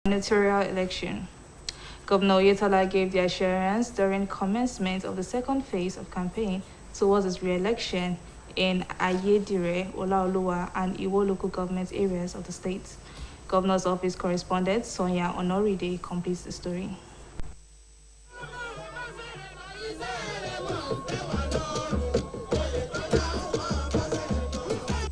Gubernatorial election. Governor Oyetola gave the assurance during commencement of the second phase of campaign towards his re-election in Ayedire, Olaoluwa, and Iwo local government areas of the state. Governor's office correspondent Sonia Onoride completes the story.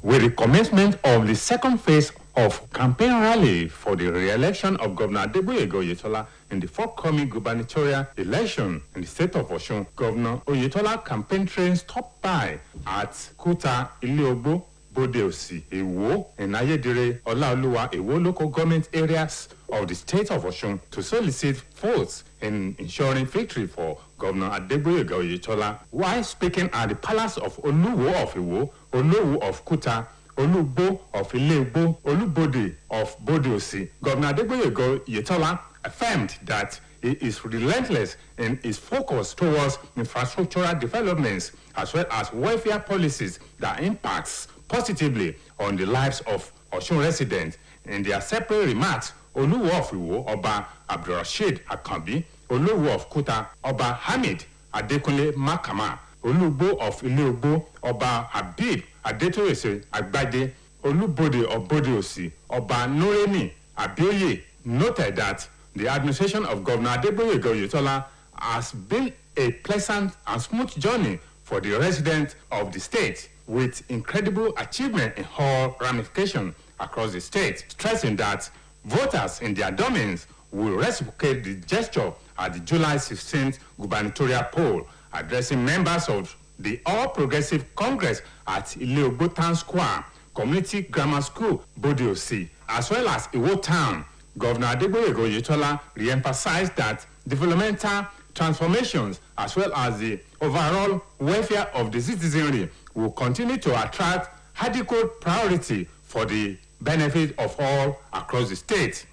With the commencement of the second phase of campaign rally for the re-election of Governor Adeboyega Oyetola in the forthcoming gubernatorial election in the state of Osun, Governor Oyetola campaign train stopped by at Kuta, Ileogbo, Bodeosi, Ewo, and Ayedire, Olaoluwa, Ewo local government areas of the state of Osun to solicit votes in ensuring victory for Governor Adeboyega Oyetola. While speaking at the palace of Oluwo of Ewo, Olowu of Kuta, Olugbo of Ileogbo, Olubode of Bodeosi, Governor Adeboyega Oyetola affirmed that he is relentless in his focus towards infrastructural developments as well as welfare policies that impacts positively on the lives of Osun residents. In their separate remarks, Oluwo of Iwo, Oba Abdulrasheed Akanbi, Olowu of Kuta, Oba Hamid Adekunle Makama, Olugbo of Ileogbo, Oba Habib Adetoyese Agbade, Olubode of Bodeosi, Oba Noreni Abioye noted that the administration of Governor Adeboyega Oyetola has been a pleasant and smooth journey for the residents of the state, with incredible achievement in all ramifications across the state, stressing that voters in their domains will reciprocate the gesture at the July 16th gubernatorial poll. Addressing members of the All Progressive Congress at Ileogbo Town Square, Community Grammar School, Bodeosi, as well as Iwo Town, Governor Adeboyega Oyetola re-emphasized that developmental transformations as well as the overall welfare of the citizenry will continue to attract adequate priority for the benefit of all across the state.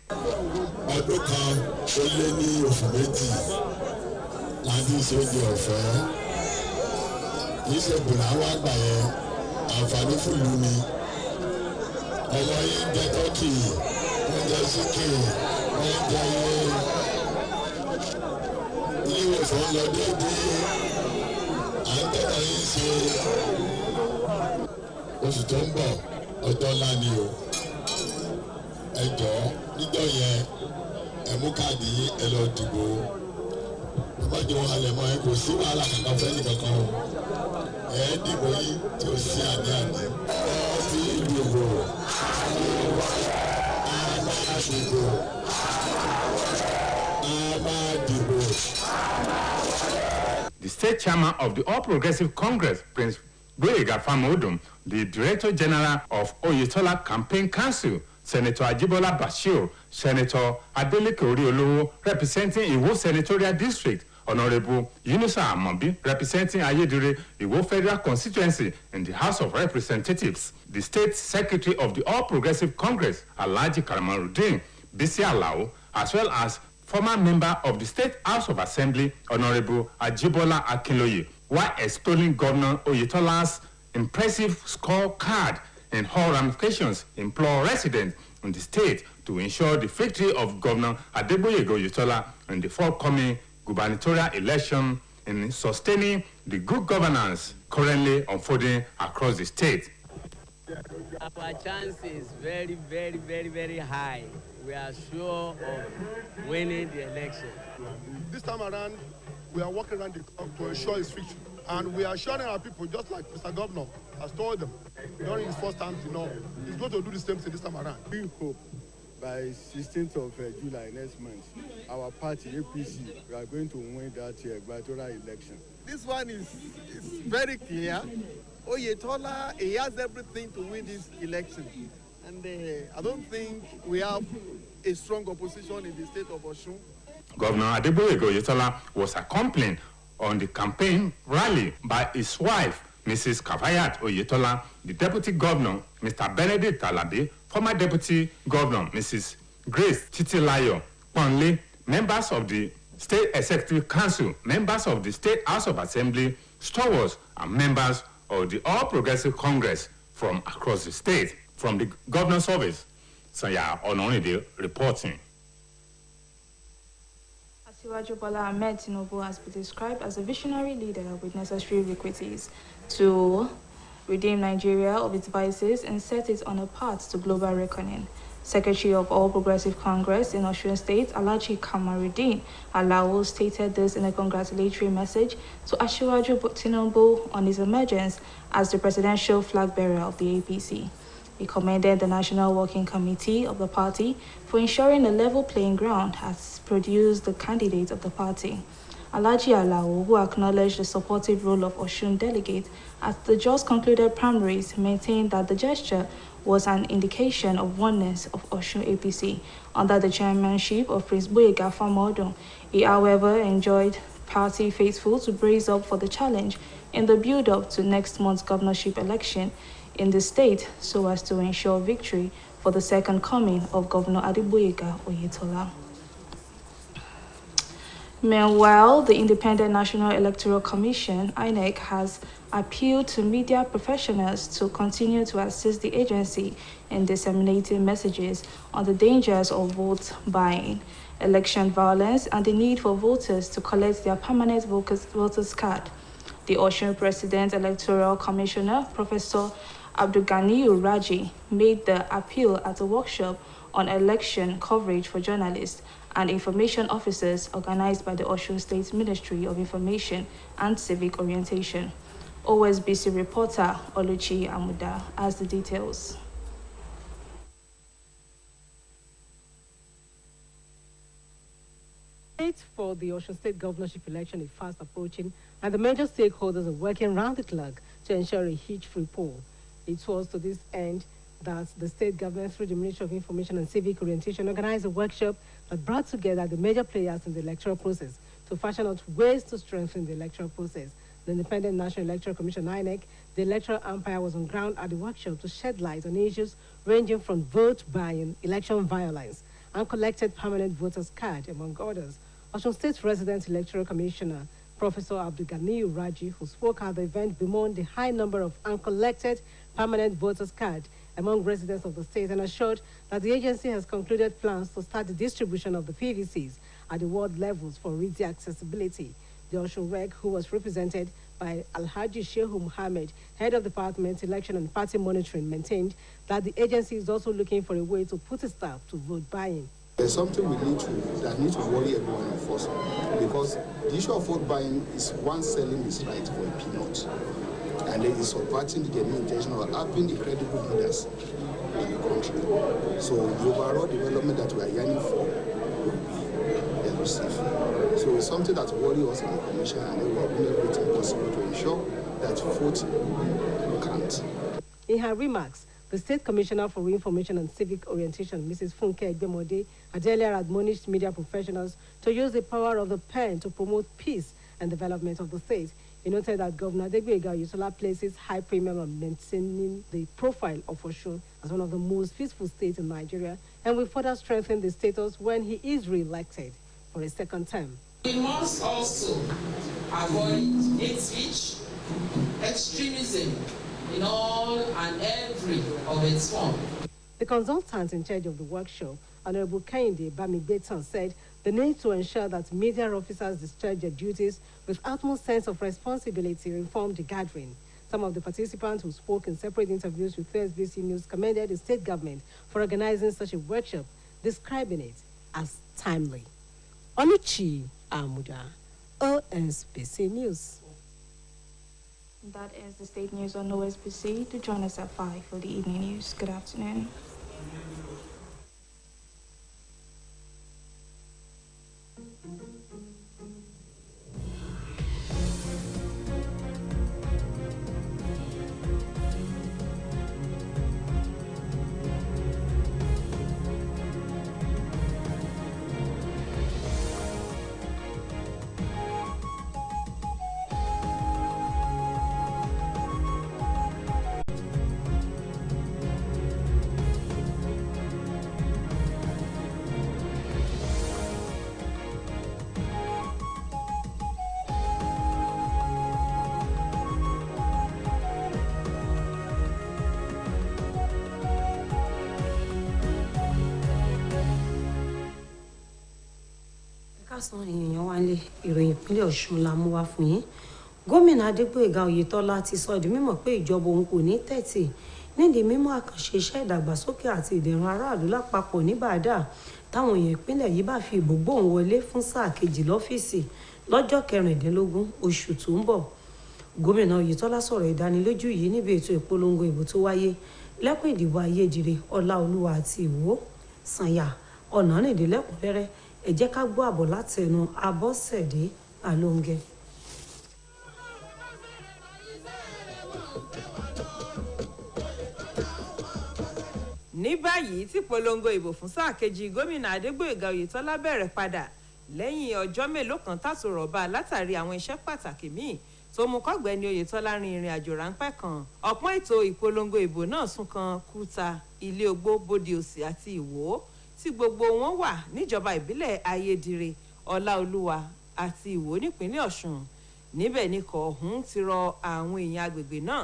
Oṣù tó ń bọ̀ ọjọ́ ńlá ni o. Ẹ jọ̀ọ́ níjọ́ yẹn ẹ mú káàdì yín ẹ lọ dìbò. Bàbá jọ wọn halẹ̀ mọ́ ẹ kò sí wàhálà kankan fẹ́ nìkankan o. Ẹ dìbò yín tí ó sí àní-àní. Ẹ ti dìbò. A máa dìbò. A máa dìbò. The state chairman of the All Progressive Congress, Prince Gboyega Famodun, the Director General of Oyetola Campaign Council, Senator Ajibola Bashir, Senator Adeleke Oriolowo, representing Iwo Senatorial District, Honorable Yunusa Amobi, representing Ayedire, Iwo Federal Constituency in the House of Representatives, the State Secretary of the All Progressive Congress, Alhaji Karamarudin Bisi Alao, as well as former member of the State House of Assembly, Honorable Ajibola Akinloye, while extolling Governor Oyetola's impressive scorecard in all ramifications, implore residents in the state to ensure the victory of Governor Adeboyega Oyetola in the forthcoming gubernatorial election in sustaining the good governance currently unfolding across the state. Our chance is very, very, very, very high. We are sure of winning the election. This time around, we are working around the clock to ensure its victory. And we are assuring our people, just like Mr. Governor has told them during his first time, he's going to do the same thing this time around. We hope by 16th of July next month, our party, APC, we are going to win that gubernatorial election. This one is very clear. Oyetola, he has everything to win this election. And I don't think we have a strong opposition in the state of Osun. Governor Adeboyega Oyetola was accompanied on the campaign rally by his wife, Mrs. Kafayat Oyetola, the Deputy Governor, Mr. Benedict Alabi, former Deputy Governor, Mrs. Grace Titilayo Ponle, members of the State Executive Council, members of the State House of Assembly, stewards, and members of the All Progressive Congress from across the state. From the Governor's office, Saya Ononide reporting. Asiwaju Bola Ahmed Tinubu has been described as a visionary leader with necessary equities to redeem Nigeria of its vices and set it on a path to global reckoning. Secretary of All Progressive Congress in Osun State, Alhaji Kamaruddin Alao, stated this in a congratulatory message to Asiwaju Tinubu on his emergence as the presidential flag bearer of the APC. He commended the National Working Committee of the party for ensuring a level playing ground has produced the candidate of the party. Alhaji Alao, who acknowledged the supportive role of Osun delegate at the just concluded primaries, maintained that the gesture was an indication of oneness of Osun APC under the chairmanship of Prince Boyega Famodun. He, however, enjoined party faithful to brace up for the challenge in the build-up to next month's governorship election in the state so as to ensure victory for the second coming of Governor Adeboyega Oyetola. Meanwhile, the Independent National Electoral Commission, INEC, has appealed to media professionals to continue to assist the agency in disseminating messages on the dangers of vote buying, election violence, and the need for voters to collect their permanent voters card. The Osun President Electoral Commissioner, Professor Abdulganiyu Raji, made the appeal at a workshop on election coverage for journalists and information officers organized by the Osun State Ministry of Information and Civic Orientation. OSBC reporter Oluchi Amuda has the details. Date for the Osun State governorship election is fast approaching, and the major stakeholders are working round the clock to ensure a hitch-free poll. It was to this end that the state government, through the Ministry of Information and Civic Orientation, organized a workshop that brought together the major players in the electoral process to fashion out ways to strengthen the electoral process. The Independent National Electoral Commission, INEC, the electoral umpire, was on ground at the workshop to shed light on issues ranging from vote buying, election violence, uncollected permanent voters card, among others. Osun State Resident Electoral Commissioner, Professor Abdulganiyu Raji, who spoke at the event, bemoaned the high number of uncollected permanent voters card among residents of the state and assured that the agency has concluded plans to start the distribution of the PVCs at the ward levels for easy accessibility. The Osun Reg, who was represented by Alhaji Shehu Muhammad, head of Department Election and Party Monitoring, maintained that the agency is also looking for a way to put a stop to vote buying. There's something that need to worry everyone of us, because the issue of vote buying is one selling his right for a peanut, and it is subverting the genuine intention of having the credible leaders in the country. So the overall development that we are yearning for will be elusive. So it's something that worries us in the commission, and we are doing everything possible to ensure that vote can't. In her remarks, the State Commissioner for Information and Civic Orientation, Mrs. Funke Egbemode, had earlier admonished media professionals to use the power of the pen to promote peace and development of the state. He noted that Governor Adeboyega Oyetola places high premium on maintaining the profile of Osun as one of the most peaceful states in Nigeria, and will further strengthen the status when he is re-elected for a second term. We must also avoid hate speech, extremism in all and every of its form. The consultant in charge of the workshop, Honorable Kehinde Bamigbetan, said the need to ensure that media officers discharge their duties with utmost sense of responsibility informed the gathering. Some of the participants who spoke in separate interviews with OSBC News commended the state government for organizing such a workshop, describing it as timely. Oluchi Amuda, OSBC News. That is the state news on OSBC. To join us at 5 for the evening news. Good afternoon. Káàsán èèyàn wa lé ìròyìn ìpínlẹ̀ Ọ̀ṣun la mú wá fún yín. Gómìnà Adégbóyèga Oyètọ́lá ti sọ di mímọ̀ pé ìjọba òun kò ní tẹ́tí nídìí mímú àkànṣe iṣẹ́ ìdàgbàsókè àti ìdẹ̀rùn aráàlú lápapọ̀ ní bàdà táwọn èèyàn ìpínlẹ̀ yìí bá fi ìbò gbóhùn wọlé fún sáà kejì lọ́fíìsì lọ́jọ́ 16 oṣù tó ń bọ̀. Gómìnà Oyètọ́lá sọ̀rọ̀ ìdánilójú yìí níbi ètò ìpolongo ìbò tó wáyé lẹ́kùn ìdìbò Ayédire, Ọláolúwa àti Ìwó, Sànyà, Ọ̀nàrìndé lẹ́kùnrẹ́rẹ́. Ẹ jẹ́ ká gbọ́ àbọ̀ láti ẹnu Abọ́sẹ̀dé Alóńgẹ. Ní báyìí tí polongo ìbò fún sáà kejì gómìnà Adégbóyèga Oyètọ́lá bẹ̀rẹ̀ padà lẹ́yìn ọjọ́ mélòó kan tásọ̀rọ̀ bá látàrí àwọn iṣẹ́ pàtàkì míì tó mú kọ́gbẹ́ni Oyètọ́lá rin ìrìn àjò ráńpẹ́ kan. Ọ̀pọ̀ ètò ìpolongo ìbò náà sún kan Kúta, Ilé Ogbó, Bódè Òsì àti Ìwó tí gbogbo wọn wà níjọba ìbílẹ̀ Ayédire, Ọláolúwa àti Ìwó nípínlẹ̀ Ọ̀ṣun. Níbẹ̀ ni kọ̀ọ̀hún ti rọ àwọn èèyàn agbègbè náà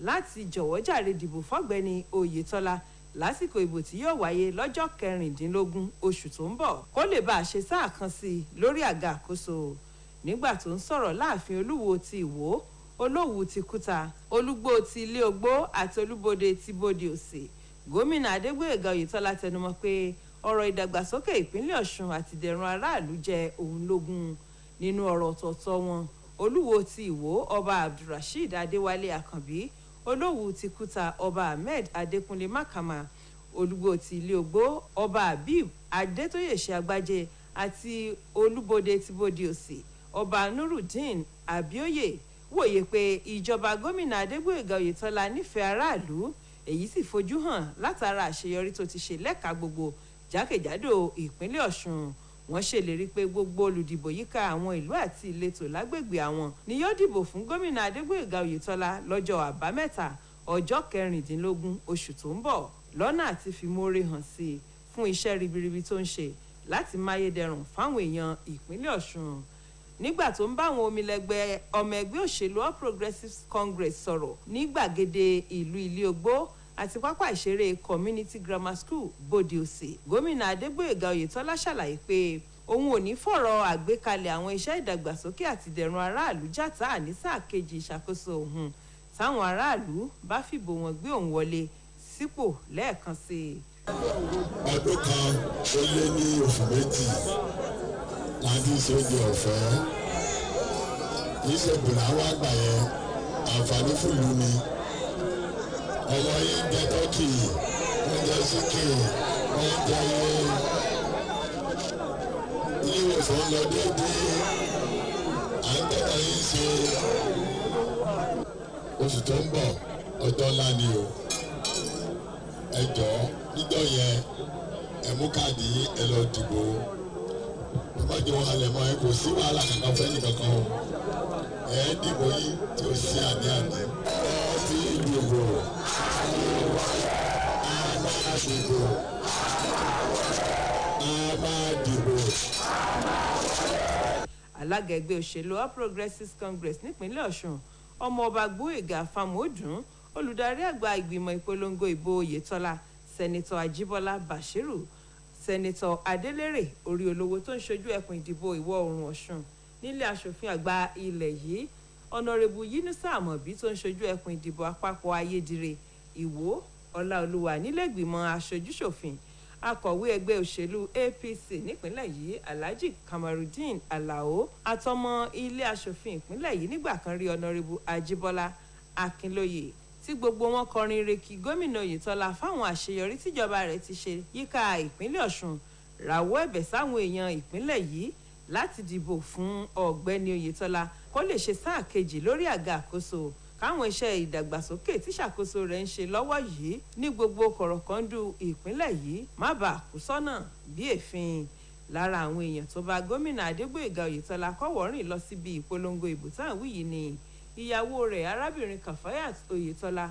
láti jọ̀wọ́ jàre dìbò fọ́gbẹ́ni Oyètọ́lá lásìkò ìbò tí yóò wáyé lọ́jọ́ 16 oṣù tó ń bọ̀ kó lè bá a ṣe sáà kan sí i lórí àga àkóso. Nígbà tó ń sọ̀rọ̀ láàfin Olúwo ti Ìwó, Olówu ti Kúta, Olúgbó ti Ilé Ogbó àti Olúbodè ti Bódè Òsì, gómìnà Adégbóyèga Oyètọ́lá tẹnumọ́ pé ọ̀rọ̀ ìdàgbàsókè ìpínlẹ̀ Ọ̀ṣun àti ìdẹ̀rùn aráàlú jẹ́ òun lógún. Nínú ọ̀rọ̀ ọ̀tọ̀ọ̀tọ̀ wọn, Olúwo ti Ìwó Ọba Abdulrasheed Adéwálé Àkànbí, Olówu ti Kúta Ọba Ahmed Adékúnlé Mákàmá, Olúgbó ti Ilé Ogbó Ọba Habib Adétóyèṣe Agbájé àti Olúbodè ti Bódè Òsì Ọba Nurudeen Abíóyè wòye pé ìjọba gómìnà Adégbóyèga Oyètọ́lá nífẹ̀ẹ́ aráàlú, èyí sì fojú hàn látara àṣeyọrí tó ti ṣe lẹ́ka gbogbo jákèjádò ìpínlẹ̀ Ọ̀ṣun. Wọ́n ṣèlérí pé gbogbo olùdìbò yíká àwọn ìlú àti ìletò lágbègbè àwọn ni yóò dìbò fún gómìnà Adégbóyèga Oyètọ́lá lọ́jọ́ àbámẹ́ta ọjọ́ 16 oṣù tó ń bọ̀ lọ́nà àti fìmoore hàn sí i fún iṣẹ́ ribiribi tó ń ṣe láti máyédẹrùn fáwọn èèyàn ìpínlẹ̀ Ọ̀ṣun. Nígbà tó ń bá àwọn ọmọ ẹgbẹ́ òṣèlú All Progressives Congress sọ̀rọ̀ ní gbàgede ìlú Ilé Ogbó àti pápá ìṣeré Community Grammar School Bódè Òsì, gómìnà Adégbóyèga Oyètọ́lá ṣàlàyé pé òun ò ní fọ̀rọ̀ àgbékalẹ̀ àwọn iṣẹ́ ìdàgbàsókè àti ìdẹ̀rùn aráàlú jàtá ní sáà kejì ìṣàkóso òun táwọn aráàlú bá fìbò wọn gbé òun wọlé sípò lẹ́ẹ̀kan sí i. Ọdún kan ó lé ní oṣù méjì láti ìṣèjì ọ̀fẹ́ kìí ṣe bùnà wá gbà yẹn àǹfààní fúlùú ni. Ọmọ yìí ń jẹ tọ́kì, ń jẹ síkì, ń jẹ ilé ìwòsàn lọ déédéé, à ń tẹ́tà yín ṣe. Oṣù tó ń bọ̀ ọjọ́ ńlá ni o. Ẹ jọ̀ọ́ níjọ́ yẹn ẹ mú káàdì yín ẹ lọ dìbò. Ẹ má jẹ́ wọn halẹ̀ mọ́ ẹ kò sí wàhálà kankan fẹ́ nìkankan o. Ẹ dìbò yín tí ó sí àní-àní. Ẹ ti dìbò. Alága ẹgbẹ́ òṣèlú All Progressives Congress nípínlẹ̀ Ọ̀ṣun, ọmọọba Gbóyèga Fámọ̀ọ́dún, olùdarí àgbà ìgbìmọ̀ ìpolongo ìbò Oyètọ́lá, sẹ́nitọ́ Ajíbọ́lá Bàṣírù, sẹ́nitọ́ Adélérè Oríolówó tó ń ṣojú ẹkùn ìdìbò ìwọ̀ oòrùn Ọ̀ṣun nílé aṣòfin àgbà ilẹ̀ yìí, ọ̀nàrẹ́bù Yínúsà Àmọ̀bí tó ń ṣojú ẹkùn ìdìbò àpapọ̀ Ayédire, Ìwó, Ọláolúwa nílẹ̀gbìmọ̀ aṣojúṣòfin, akọ̀wé ẹgbẹ́ òṣèlú APC nípínlẹ̀ yìí Alhaji Kamarudeen Alao àtọmọ ilé aṣòfin ìpínlẹ̀ yìí nígbà kan rí ọ̀nàrẹ́bù Ajíbọ́lá Akínlóye tí gbogbo wọn kọrin reki gómìnà Oyètọ́lá fáwọn àṣeyọrí tíjọba rẹ̀ ti ṣe yíká ìpínlẹ̀ Ọ̀ṣun, rawọ́ ẹ̀bẹ̀ sáwọn èèyàn ìpínlẹ̀ yìí láti dìbò fún ọ̀gbẹ́ni Oyètọ́lá kó lè ṣe sáà kejì lórí àga àkóso, káwọn iṣẹ́ ìdàgbàsókè tíṣàkóso rẹ̀ ń ṣe lọ́wọ́ yìí ní gbogbo kọ̀rọ̀kọ́ndù ìpínlẹ̀ yìí má bàa kú sọ́nà bí èéfín. Lára àwọn èèyàn tó bá gómìnà Adégbóyèga Oyètọ́lá kọ́wọ́rìn lọ síbi ìpolongo ìbò táwọn wí yìí ni ìyàwó rẹ̀ arábìnrin Kafayat Oyètọ́lá,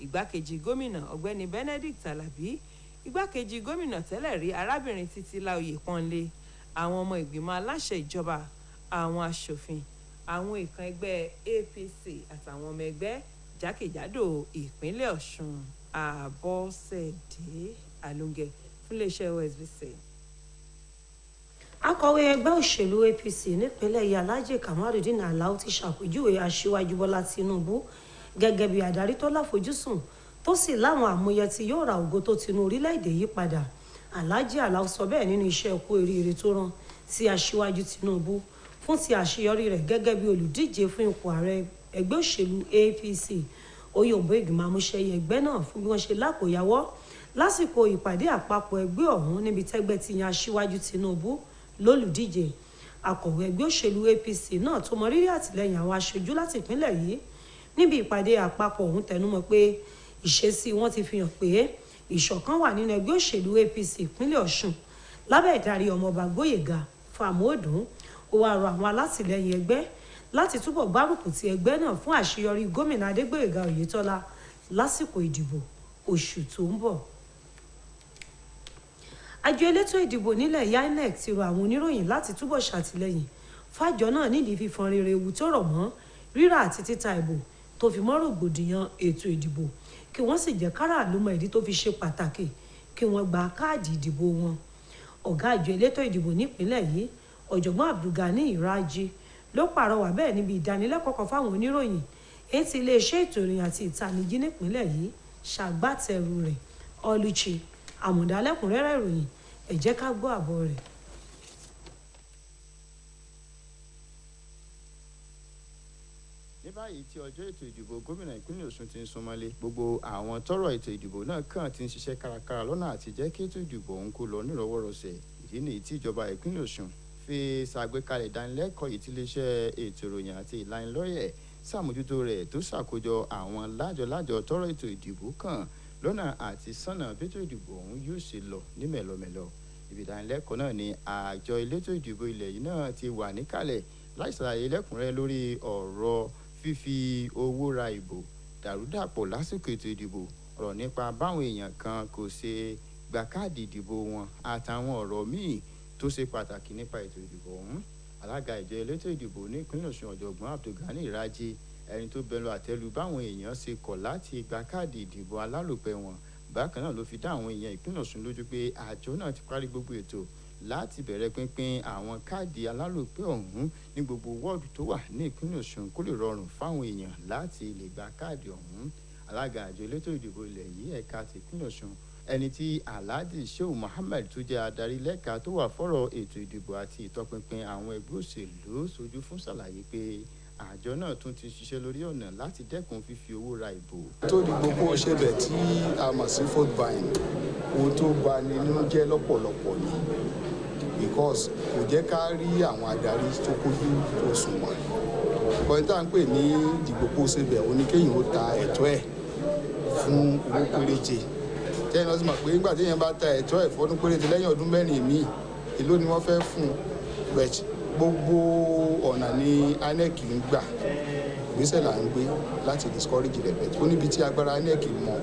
ìgbákejì gómìnà ọ̀gbẹ́ni Benedict Alabi, ìgbákejì gómìnà tẹ́lẹ̀ rí arábìnrin Títílá Oyèpọ́nlé, àwọn ọmọ ìgbìmọ̀ aláṣẹ ìjọba, àwọn aṣòfin, àwọn ìkan ẹgbẹ́ APC àtàwọn ọmọ ẹgbẹ́ jákèjádò ìpínlẹ̀ Ọ̀ṣun. Àbọ̀sẹ̀dé Alóńgẹ fún iléeṣẹ́ OSBC. akọ̀wé ẹgbẹ́ òṣèlú APC nípínlẹ̀ yìí Alhaji Kamarudeen Alao ti ṣàpèjúwe aṣíwájú Bọ́lá Tinubu gẹ́gẹ́ bí adarí tó láfojúsùn tó sì láwọn àmúyẹ tí yóò ra ògo tó tinú orílẹ̀-èdè yìí padà. Alhaji Alao sọ bẹ́ẹ̀ nínú iṣẹ́ ẹ̀kú oríire tó rán sí aṣíwájú Tinubu fún ti àṣeyọrí rẹ̀ gẹ́gẹ́ bí olùdíje fún ipò ààrẹ ẹgbẹ́ òṣèlú APC. Ó yòǹbó ìgbìmọ̀ amúṣẹ́yẹ ẹgbẹ́ náà fún bí wọ́n ṣe lákòyàwọ́ lásìkò ìpàdé àpapọ̀ ẹgbẹ́ ọ̀hún níbi tẹ́gbẹ́ ti yan aṣíwájú Tinubu lólùdíje. Akọ̀wé ẹgbẹ́ òṣèlú APC náà tó mọ rírì àtìlẹ́yìn àwọn aṣojú láti ìpínlẹ̀ yìí níbi ìpàdé àpapọ̀ ọ̀hún tẹnumọ́ pé ìṣesí wọn ti fi hàn pé ìṣọ̀kan wà nínú ẹgbẹ́ òṣèlú APC ìpínlẹ̀ Ọ̀ṣun lábẹ́ ìdarí ọmọọba Gbóyèga Fámúọdún. Ó wá rọ àwọn alátìlẹ́yìn ẹgbẹ́ láti túbọ̀ gbárùkù ti ẹgbẹ́ náà fún àṣeyọrí gómìnà Adégbóyèga Oyètọ́lá lásìkò ìdìbò oṣù tó ń bọ̀. Àjọ elétò ìdìbò nílẹ̀ INEC ti rọ àwọn oníròyìn láti túbọ̀ ṣàtìlẹ́yìn fájọ náà nídìí fífọn rere ewu tó rọ̀ mọ́ rírà àti títa ìbò tó fi mọ́ rògbòdìyàn ètò ìdìbò kí wọ́n sì jẹ́ káràlú mọ ìdí tó fi ṣe pàtàkì kí wọ́n gba káàdì ìdìbò wọn. Ọ̀gá àjọ elétò ìdìbò nípìnlẹ̀ yìí ọ̀jọ̀gbọ́n Abdulgani Iraji ló pàrọwà bẹ́ẹ̀ níbi ìdánilẹ́kọ̀ọ́ kan fáwọn oníròyìn èyí tí iléeṣẹ́ ètò ìròyìn àti ìtanijí nípìnlẹ̀ yìí ṣàgbátẹrù rẹ̀ Ọlùchí àmọ̀dálẹ́kùnrẹ́rẹ́ ìròyìn ẹ jẹ́ ká gbọ́ àbọ̀ rẹ̀. ní báyìí tí ọjọ́ ètò ìdìbò gómìnà ìpínlẹ̀ Ọ̀ṣun ti ń súnmọ́lé gbogbo àwọn tọ́rọ̀ ètò ìdìbò náà kàn ti ń ṣiṣẹ́ kárakára lọ́nà àti jẹ́ kí ètò ìdìbò ọ̀hún kó lọ nírọ̀wọ́rọsẹ̀. Ìdí nìyí tí ìjọba ìpínlẹ̀ Ọ̀ṣun fi ṣàgbékalẹ̀ ìdánilẹ́kọ̀ọ́ yìí tí iléeṣẹ́ ètò ìròyìn àti ìlanilọ́yẹ̀ ṣàmójútó rẹ̀ tó ṣàkójọ àwọn lájọ tọ́rọ̀ ètò ìdìbò kàn lọ́nà àti sọ́nà bẹ́tò ìdìbò ọ̀hún yóò ṣe lọ ní mẹ̀lọmẹ̀lọ. Ibi ìdánilẹ́kọ̀ọ́ náà ni àjọ elétò ìdìbò ilẹ̀ yìí náà ti wà níkàlẹ̀ láì ṣàlàyé lẹ́kùnrẹ́rẹ́ lórí ọ̀rọ̀ fífi owó ra ìbò, dàrúdàpọ̀ lásìkò ètò ìdìbò, ọ̀rọ̀ nípa báwọn èèyàn kan kò ṣe gba káàdì ìdìbò wọn àtàwọn ọ̀rọ̀ míì tó ṣe pàtàkì nípa ètò ìdìbò ọ̀hún. Alága ìjọ elétò ìdìbò ní ìpínlẹ̀ Ọ̀ṣun ọ̀jọ̀gbọ́n Abdulgani Iraji ẹni tó bẹnu àtẹ́lu báwọn èèyàn ṣe kọ̀ láti gba káàdì ìdìbò alálòpẹ́ wọn. Bákan náà ló fi dá àwọn èèyàn ìpínlẹ̀ Ọ̀ṣun lójú pé àjọ náà ti parí gbogbo ètò láti bẹ̀rẹ̀ pínpín àwọn káàdì alálòpẹ́ ọ̀hún ní gbogbo wọ́ọ̀dù tó wà ní ìpínlẹ̀ Ọ̀ṣun kó lè rọrùn fáwọn èèyàn láti lè gba káàdì ọ̀hún. Alága àjọ elétò ìdìbò ilẹ̀ yìí ẹ̀ka ti ìpínlẹ̀ Ọ̀ṣun ẹni tí Alhaji Shehu Muhammed tó jẹ́ adarí lẹ́ka tó wà fọ́rọ̀ ètò ìdìbò àti ìtọpinpin àwọn ẹgbẹ́ òṣèlú sojú fún ṣàlàyé pé àjọ náà tún ti ṣiṣẹ́ lórí ọ̀nà láti dẹ́kun fífi owó ra ìbò. tó di gbogbo ṣẹlẹ̀ tí a mọ̀ sí vote buying ohun tó bani nínú jẹ́ lọ́pọ̀lọpọ̀ ni because kò jẹ́ ká rí àwọn adarí tó kójú òṣùwọ̀n. bọ́n tá à ń pè ní ìdìbò kó ṣẹbẹ̀ oníkéyìn ó ta ẹ̀tọ́ ẹ̀ fún owó péréje tẹ́yìn lọ́sí mọ̀ pé nígbà téèyàn bá ta ẹ̀tọ́ ẹ̀ fọ́dún péréje lẹ́yìn ọdún mẹ́rin míì èló ni wọ́n fẹ́ fún un gbogbo ọ̀nà ni INEC ń gbà ìgbésẹ̀ là ń gbé láti discourage rẹ̀ bẹ́ẹ̀ tó níbi tí agbára INEC mọ̀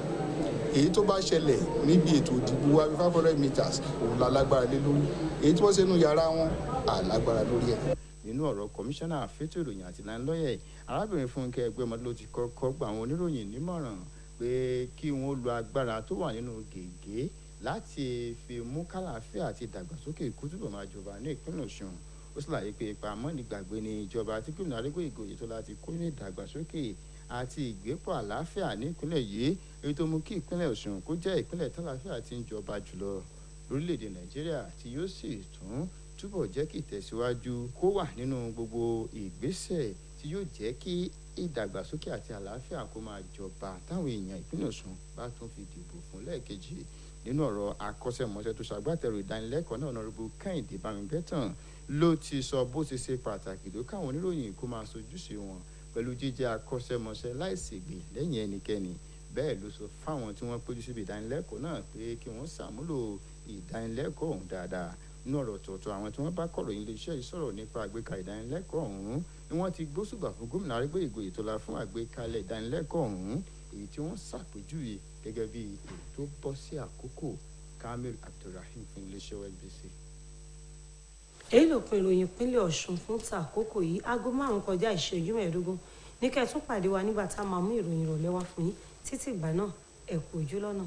èyí tó bá ṣẹlẹ̀ níbi ètò ìdìbò wa 500 meters òun la lágbára lé lórí èyí tí wọ́n ṣe nú yàrá wọn àlágbára lórí ẹ̀. nínú ọ̀rọ̀ kọmíṣánná fẹ́tò ìròyìn àti ìlanilọ́yẹ̀ arábìnrin Fúnkẹ́ Ẹgbẹ́mọdé ló ti kọ́kọ́ gba àwọn oníròyìn nímọ̀ràn pé kí wọ́n lo agbára tó wà nínú gègé láti fi mú kálàáfíà àti ìdàgbàsókè kó túbọ̀ máa jọba ní ìpínlẹ̀ Ọ̀ṣun. Ó ṣàlàyé pé ìpamọ́ nígbàgbé ni ìjọba tí gómìnà Adégbóyèga Oyètọ́lá ti kó ní ìdàgbàsókè àti ìgbépọ̀ àlàáfíà ní ìpínlẹ̀ yìí èyí tó mú kí ìpínlẹ̀ Ọ̀ṣun kó jẹ́ ìpínlẹ̀ tálàáfíà tí ń jọba jùlọ lórílẹ̀‐èdè Nàìjíríà tí yóò sì tún túbọ̀ jẹ́ kí ìtẹ̀síwájú kó wà nínú gbogbo ìgbésẹ̀ tí yóò jẹ́ kí ìdàgbàsókè àti àlàáfíà kó máa jọba táwọn èèyàn ìpínlẹ̀ Ọ̀ṣun bá tún fi dìbò fún lẹ́ẹ̀kejì. Nínú ọ̀rọ̀ akọ́ṣẹ́mọṣẹ́ tó ṣàgbátẹrù ìdánilẹ́kọ̀ọ́ náà Honorable Kẹ́hìndé Bámigbẹ́tàn ló ti sọ bó ti ṣe pàtàkì tó káwọn oníròyìn kó máa sojúṣe wọn pẹ̀lú jíjẹ́ akọ́ṣẹ́mọṣẹ́ láìṣègbè lẹ́yìn ẹnikẹ́ni. Bẹ́ẹ̀ ló sọ fáwọn tí wọ́n péjú síbi ìdánilẹ́kọ̀ọ́ náà pé kí wọ́n ṣàmúlò ìdánilẹ́kọ̀ọ́ ọ̀hún dáadáa. Nínú ọ̀rọ̀ tọ̀ọ̀tọ̀ àwọn tí wọ́n bá kọ̀ròyìn iléeṣẹ́ yìí sọ̀rọ̀ nípa àgbékalẹ̀ ìdánilẹ́kọ̀ọ́ ọ̀hún ni wọ́n ti gbóṣùbà fún gómìnà Adégbóyèga Oyètọ́lá fún àgbékalẹ̀ ìdánilẹ́kọ̀ọ́ ọ̀hún èyí tí wọ́n ṣàpèjúwe gẹ́gẹ́ bí ètò tó bọ́ sí àkókò. Kamil Abdulrahim fún iléeṣẹ́ OSBC. èyí ló pin ìròyìn ìpínlẹ̀ Ọ̀ṣun fún tàkókò yìí aago 5 kọjá ìṣẹ́jú 15 ní kẹ́ ẹ tún pàdé wa nígbà tá a máa mú ìròyìn ìrọ̀lẹ́ wá fún yín títí ìgbà náà ẹ kú ojú lọ́nà.